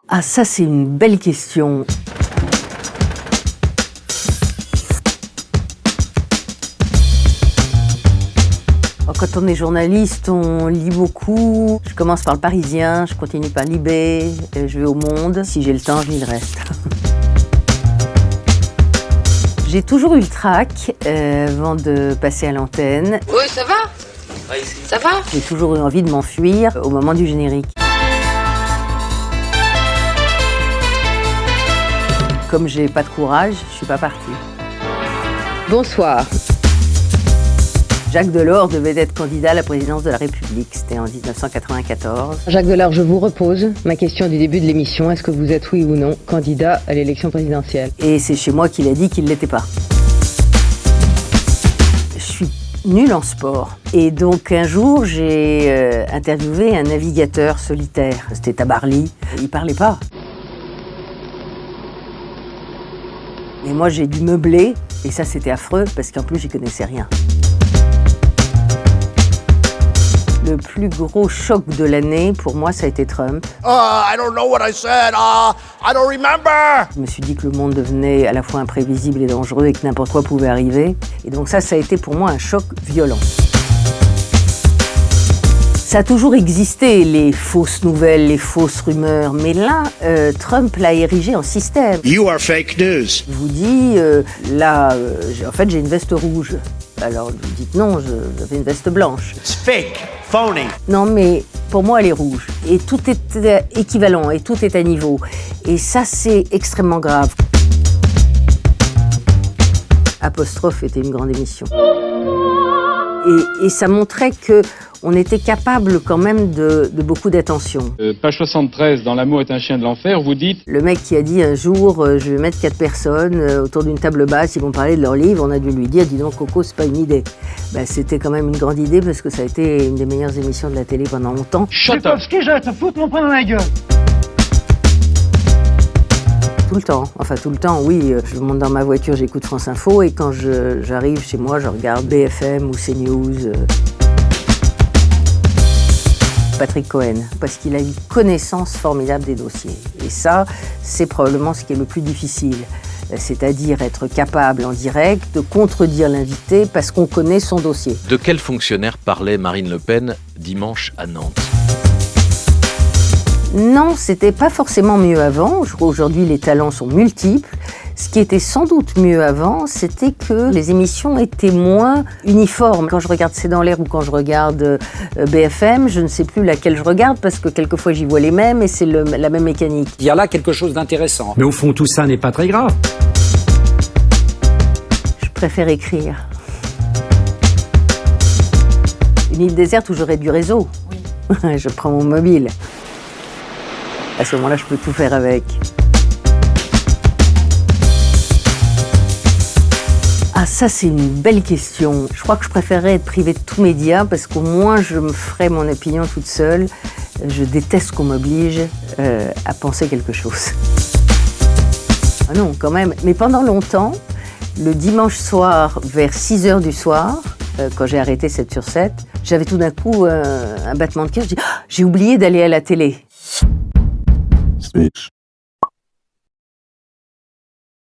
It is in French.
Ah, ça, c'est une belle question. Quand on est journaliste, on lit beaucoup. Je commence par le Parisien, je continue par Libé, je vais au Monde. Si j'ai le temps, je lis le reste. J'ai toujours eu le trac avant de passer à l'antenne. Oui, ça va? Ça va? J'ai toujours eu envie de m'enfuir au moment du générique. Comme j'ai pas de courage, je suis pas partie. Bonsoir. Jacques Delors devait être candidat à la présidence de la République. C'était en 1994. Jacques Delors, je vous repose ma question du début de l'émission. Est-ce que vous êtes, oui ou non, candidat à l'élection présidentielle? Et c'est chez moi qu'il a dit qu'il ne l'était pas. Je suis nulle en sport. Et donc un jour, j'ai interviewé un navigateur solitaire. C'était Tabarly. Il parlait pas. Et moi, j'ai dû meubler. Et ça, c'était affreux parce qu'en plus, j'y connaissais rien. Le plus gros choc de l'année, pour moi, ça a été Trump. I don't know what I said. I don't remember. Je me suis dit que le monde devenait à la fois imprévisible et dangereux et que n'importe quoi pouvait arriver. Et donc ça a été pour moi un choc violent. Ça a toujours existé, les fausses nouvelles, les fausses rumeurs. Mais là, Trump l'a érigé en système. You are fake news. Je vous dis, en fait, j'ai une veste rouge. Alors, vous dites non, j'avais une veste blanche. It's fake, phony. Non, mais pour moi, elle est rouge. Et tout est équivalent, et tout est à niveau. Et ça, c'est extrêmement grave. Apostrophe était une grande émission. Et ça montrait qu'on était capable quand même de beaucoup d'attention. Page 73, dans L'amour est un chien de l'enfer, vous dites... Le mec qui a dit un jour, je vais mettre 4 personnes autour d'une table basse, ils vont parler de leur livre, on a dû lui dire, dis donc Coco, c'est pas une idée. C'était quand même une grande idée parce que ça a été une des meilleures émissions de la télé pendant longtemps. Shut up. Je vais te foutre mon poing dans la gueule. Tout le temps, enfin tout le temps, oui. Je monte dans ma voiture, j'écoute France Info et quand j'arrive chez moi, je regarde BFM ou CNews. Patrick Cohen, parce qu'il a une connaissance formidable des dossiers. Et ça, c'est probablement ce qui est le plus difficile. C'est-à-dire être capable en direct de contredire l'invité parce qu'on connaît son dossier. De quel fonctionnaire parlait Marine Le Pen dimanche à Nantes ? Non, c'était pas forcément mieux avant. Je crois qu'aujourd'hui, les talents sont multiples. Ce qui était sans doute mieux avant, c'était que les émissions étaient moins uniformes. Quand je regarde C'est dans l'air ou quand je regarde BFM, je ne sais plus laquelle je regarde parce que quelquefois j'y vois les mêmes et c'est la même mécanique. Il y a là quelque chose d'intéressant. Mais au fond, tout ça n'est pas très grave. Je préfère écrire. Une île déserte où j'aurais du réseau. Oui. Je prends mon mobile. À ce moment-là, je peux tout faire avec. Ah, ça, c'est une belle question. Je crois que je préférerais être privée de tous médias parce qu'au moins, je me ferais mon opinion toute seule. Je déteste qu'on m'oblige à penser quelque chose. Ah non, quand même. Mais pendant longtemps, le dimanche soir, vers 6h du soir, quand j'ai arrêté 7 sur 7, j'avais tout d'un coup un battement de cœur. Je dis, j'ai oublié d'aller à la télé. Speech.